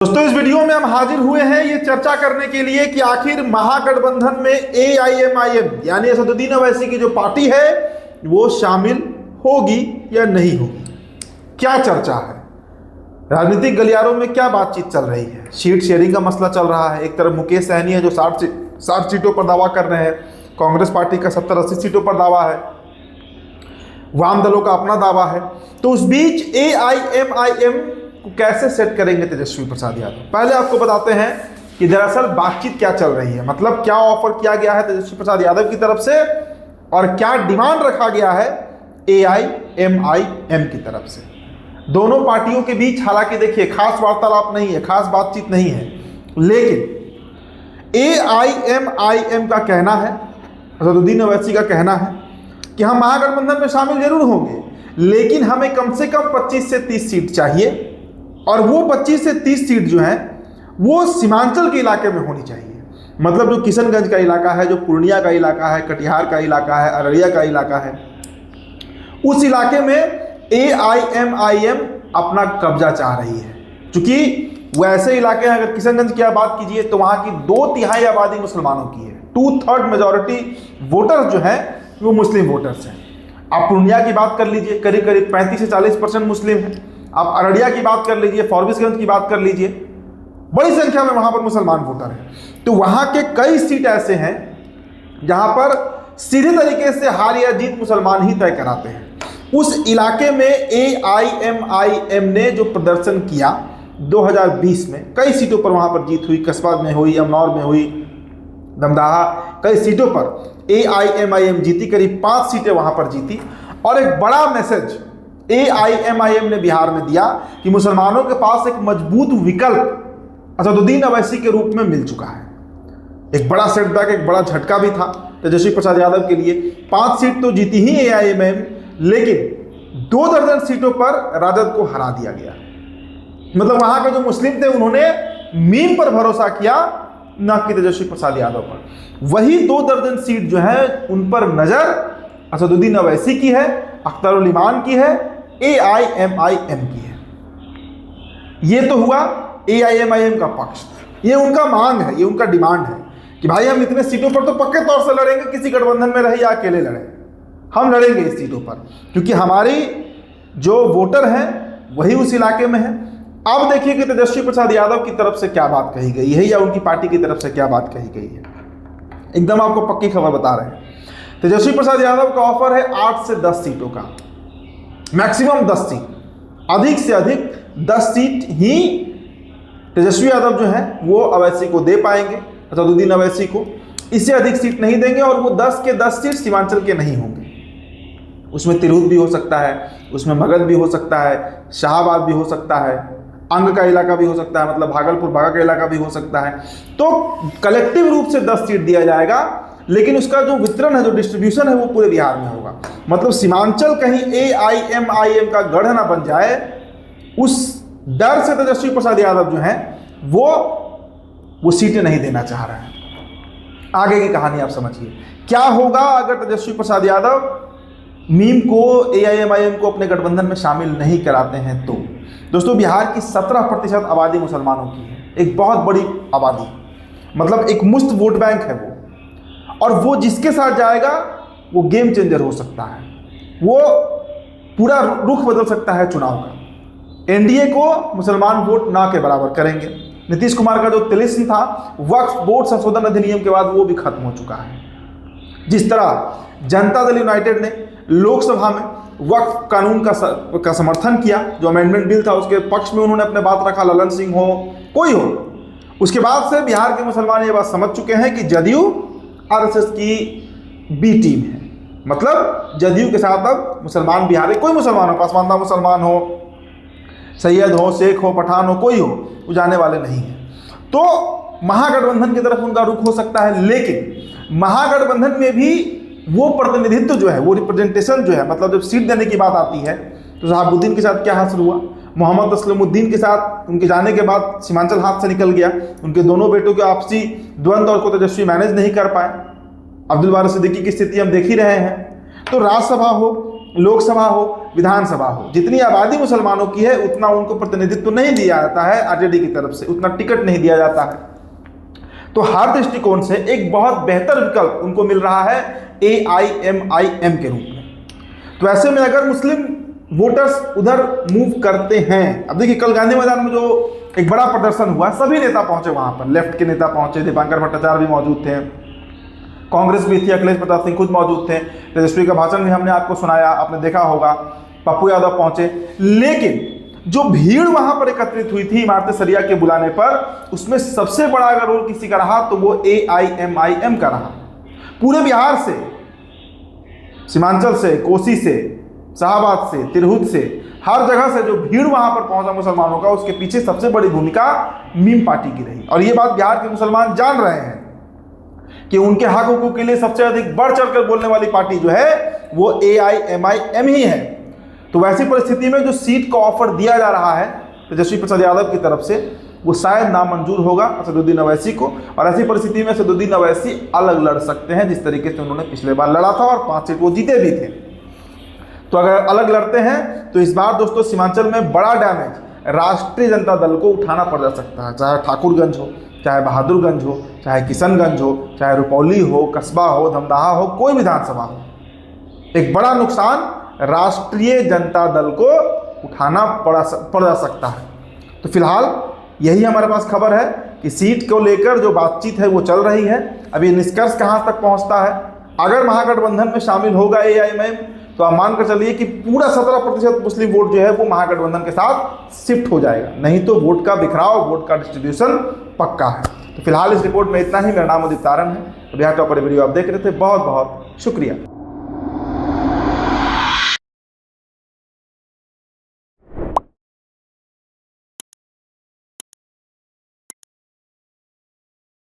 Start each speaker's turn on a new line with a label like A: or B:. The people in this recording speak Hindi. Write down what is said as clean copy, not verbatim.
A: दोस्तों इस वीडियो में हम हाजिर हुए हैं ये चर्चा करने के लिए कि आखिर महागठबंधन में एआईएमआईएम यानी असदुद्दीन ओवैसी की जो पार्टी है वो शामिल होगी या नहीं होगी। क्या चर्चा है, राजनीतिक गलियारों में क्या बातचीत चल रही है। सीट शेयरिंग का मसला चल रहा है। एक तरफ मुकेश सहनी है जो 60 सीटों पर दावा कर रहे हैं, कांग्रेस पार्टी का 70-80 सीटों पर दावा है, वाम दलों का अपना दावा है। तो उस बीच एआईएमआईएम को कैसे सेट करेंगे तेजस्वी प्रसाद यादव। पहले आपको बताते हैं कि दरअसल बातचीत क्या चल रही है, मतलब क्या ऑफर किया गया है तेजस्वी प्रसाद यादव की तरफ से और क्या डिमांड रखा गया है एआईएमआईएम की तरफ से। दोनों पार्टियों के बीच हालांकि देखिए खास वार्तालाप नहीं है, खास बातचीत नहीं है, लेकिन एआईएमआईएम का कहना है, असदुद्दीन ओवैसी का कहना है कि हम महागठबंधन में शामिल जरूर होंगे, लेकिन हमें कम से कम 25 से 30 सीट चाहिए और वो 25 से 30 सीट जो है वो सीमांचल के इलाके में होनी चाहिए। मतलब जो किशनगंज का इलाका है, जो पूर्णिया का इलाका है, कटिहार का इलाका है, अररिया का इलाका है, उस इलाके में एआईएमआईएम अपना कब्जा चाह रही है। क्योंकि वैसे इलाके हैं, अगर किशनगंज की आप बात कीजिए तो वहाँ की 2/3 आबादी मुसलमानों की है। 2/3 मेजॉरिटी वोटर्स जो है वो मुस्लिम वोटर्स हैं। आप पूर्णिया की बात कर लीजिए, करीब करीब 35 से 40% मुस्लिम है। आप अररिया की बात कर लीजिए, फॉरबिसगंज की बात कर लीजिए, बड़ी संख्या में वहां पर मुसलमान वोटर हैं। तो वहां के कई सीट ऐसे हैं जहां पर सीधे तरीके से हार या जीत मुसलमान ही तय कराते हैं। उस इलाके में एआईएमआईएम ने जो प्रदर्शन किया 2020 में, कई सीटों पर वहां पर जीत हुई, कस्बा में हुई, अमनौर में हुई, दमदाहा, कई सीटों पर एआईएमआईएम जीती, करीब 5 सीटें वहां पर जीती। और एक बड़ा मैसेज एआईएमआईएम ने बिहार में दिया कि मुसलमानों के पास एक मजबूत विकल्प असदुद्दीन ओवैसी के रूप में मिल चुका है। एक बड़ा सेटबैक, एक बड़ा झटका भी था तेजस्वी प्रसाद यादव के लिए। 5 सीट तो जीती ही एआईएमआईएम, लेकिन 2 दर्जन सीटों पर राजद को हरा दिया गया। मतलब वहां के जो मुस्लिम थे उन्होंने मीम पर भरोसा किया, न कि तेजस्वी प्रसाद यादव पर। वही 2 दर्जन सीट जो है उन पर नजर असदुद्दीन ओवैसी की है, अख्तरुल इमान की है, एआईएमआईएम की है। ये तो हुआ एआईएमआईएम का पक्ष, ये उनका मांग है, ये उनका डिमांड है कि भाई हम इतने सीटों पर तो पक्के तौर से लड़ेंगे, किसी गठबंधन में रहे या अकेले लड़े, हम लड़ेंगे इस सीटों पर, क्योंकि हमारी जो वोटर हैं वही उस इलाके में है। अब देखिए कि तेजस्वी प्रसाद यादव की तरफ से क्या बात कही गई है या उनकी पार्टी की तरफ से क्या बात कही गई है। एकदम आपको पक्की खबर बता रहे हैं। तेजस्वी प्रसाद यादव का ऑफर है 8 से 10 सीटों का, मैक्सिमम 10 सीट, अधिक से अधिक 10 सीट ही तेजस्वी यादव जो है वो ओवैसी को दे पाएंगे, असदुद्दीन ओवैसी को। इससे अधिक सीट नहीं देंगे और वो 10 के 10 सीट सीमांचल के नहीं होंगे। उसमें तिरहुत भी हो सकता है, उसमें मगध भी हो सकता है, शाहाबाद भी हो सकता है, अंग का इलाका भी हो सकता है, मतलब भागलपुर बागा का इलाका भी हो सकता है। तो कलेक्टिव रूप से 10 सीट दिया जाएगा, लेकिन उसका जो वितरण है, जो डिस्ट्रीब्यूशन है वो पूरे बिहार में होगा। मतलब सीमांचल कहीं एआईएमआईएम का गढ़ ना बन जाए, उस डर से तेजस्वी प्रसाद यादव जो है वो सीटें नहीं देना चाह रहे हैं। आगे की कहानी आप समझिए क्या होगा अगर तेजस्वी प्रसाद यादव मीम को, एआईएमआईएम को अपने गठबंधन में शामिल नहीं कराते हैं। तो दोस्तों बिहार की 17% आबादी मुसलमानों की है, एक बहुत बड़ी आबादी, मतलब एक मुश्त वोट बैंक है वो, और वो जिसके साथ जाएगा वो गेम चेंजर हो सकता है, वो पूरा रुख बदल सकता है चुनाव का। एनडीए को मुसलमान वोट ना के बराबर करेंगे। नीतीश कुमार का जो तिलिस्म था वक्फ बोर्ड संशोधन अधिनियम के बाद वो भी खत्म हो चुका है। जिस तरह जनता दल यूनाइटेड ने लोकसभा में वक्फ कानून का समर्थन किया, जो अमेंडमेंट बिल था उसके पक्ष में उन्होंने अपने बात रखा, ललन सिंह हो, कोई हो, उसके बाद से बिहार के मुसलमान ये बात समझ चुके हैं कि जदयू आरएसएस की बी टीम है। मतलब जदयू के साथ अब मुसलमान बिहार कोई मुसलमान हो, पासवानदा मुसलमान हो, सैयद हो, शेख हो, पठान हो, कोई हो, वो जाने वाले नहीं है। तो महागठबंधन की तरफ उनका रुख हो सकता है, लेकिन महागठबंधन में भी वो प्रतिनिधित्व जो है, वो रिप्रेजेंटेशन जो है, मतलब जब सीट देने की बात आती है तो शहाबुद्दीन के साथ क्या हासिल हुआ, मोहम्मद असलमुद्दीन के साथ उनके जाने के बाद सीमांचल हाथ से निकल गया। उनके दोनों बेटों के आपसी द्वंद्व और को तेजस्वी मैनेज नहीं कर पाए। अब्दुल बारी सिद्दीकी की स्थिति हम देख ही रहे हैं। तो राज्यसभा हो लोकसभा हो, विधानसभा हो, जितनी आबादी मुसलमानों की है उतना उनको प्रतिनिधित्व नहीं दिया जाता है आरजेडी की तरफ से, उतना टिकट नहीं दिया जाता है। तो हर दृष्टिकोण से एक बहुत बेहतर विकल्प उनको मिल रहा है AIMIM के रूप में। तो ऐसे में अगर मुस्लिम वोटर्स उधर मूव करते हैं, अब देखिए कल गांधी मैदान में जो एक बड़ा प्रदर्शन हुआ, सभी नेता पहुंचे वहां पर, लेफ्ट के नेता पहुंचे, दीपांकर भट्टाचार्य भी मौजूद थे, कांग्रेस भी थी, अखिलेश प्रताप सिंह खुद मौजूद थे, तेजस्वी का भाषण भी हमने आपको सुनाया, आपने देखा होगा, पप्पू यादव पहुंचे। लेकिन जो भीड़ वहां पर एकत्रित हुई थी इमारत सरिया के बुलाने पर, उसमें सबसे बड़ा अगर रोल किसी का रहा तो वो AIMIM का रहा। पूरे बिहार से, सीमांचल से, कोसी से, शाहबाद से, तिरहुत से, हर जगह से जो भीड़ वहां पर पहुंचा मुसलमानों का, उसके पीछे सबसे बड़ी भूमिका मीम पार्टी की रही। और ये बात बिहार के मुसलमान जान रहे हैं कि उनके हक हुकूक के लिए सबसे अधिक बढ़ चढ़कर बोलने वाली पार्टी जो है वो AIMIM ही है। तो वैसी परिस्थिति में जो सीट का ऑफर दिया जा रहा है तेजस्वी प्रसाद यादव की तरफ से, वो शायद नामंजूर होगा असदुद्दीन अवैसी को, और ऐसी परिस्थिति में असदुद्दीन अवैसी अलग लड़ सकते हैं जिस तरीके से उन्होंने पिछले बार लड़ा था और 5 सीट वो जीते भी थे। तो अगर अलग लड़ते हैं तो इस बार दोस्तों सीमांचल में बड़ा डैमेज राष्ट्रीय जनता दल को उठाना पड़ जा सकता है, चाहे ठाकुरगंज हो, चाहे बहादुरगंज हो, चाहे किशनगंज हो, चाहे रुपौली हो, कस्बा हो, धमदाहा हो, कोई विधानसभा हो। एक बड़ा नुकसान राष्ट्रीय जनता दल को उठाना पड़ जा सकता है। तो फिलहाल यही हमारे पास खबर है कि सीट को लेकर जो बातचीत है वो चल रही है। अभी निष्कर्ष कहाँ तक पहुँचता है, अगर महागठबंधन में शामिल होगा AIMIM तो आप मानकर चलिए कि पूरा 17% मुस्लिम वोट जो है वो महागठबंधन के साथ शिफ्ट हो जाएगा, नहीं तो वोट का बिखराव, वोट का डिस्ट्रीब्यूशन पक्का है। तो फिलहाल इस रिपोर्ट में इतना ही। मेरा नाम उदित तारण है। बिहार टॉपर वीडियो आप देख रहे थे, बहुत बहुत शुक्रिया।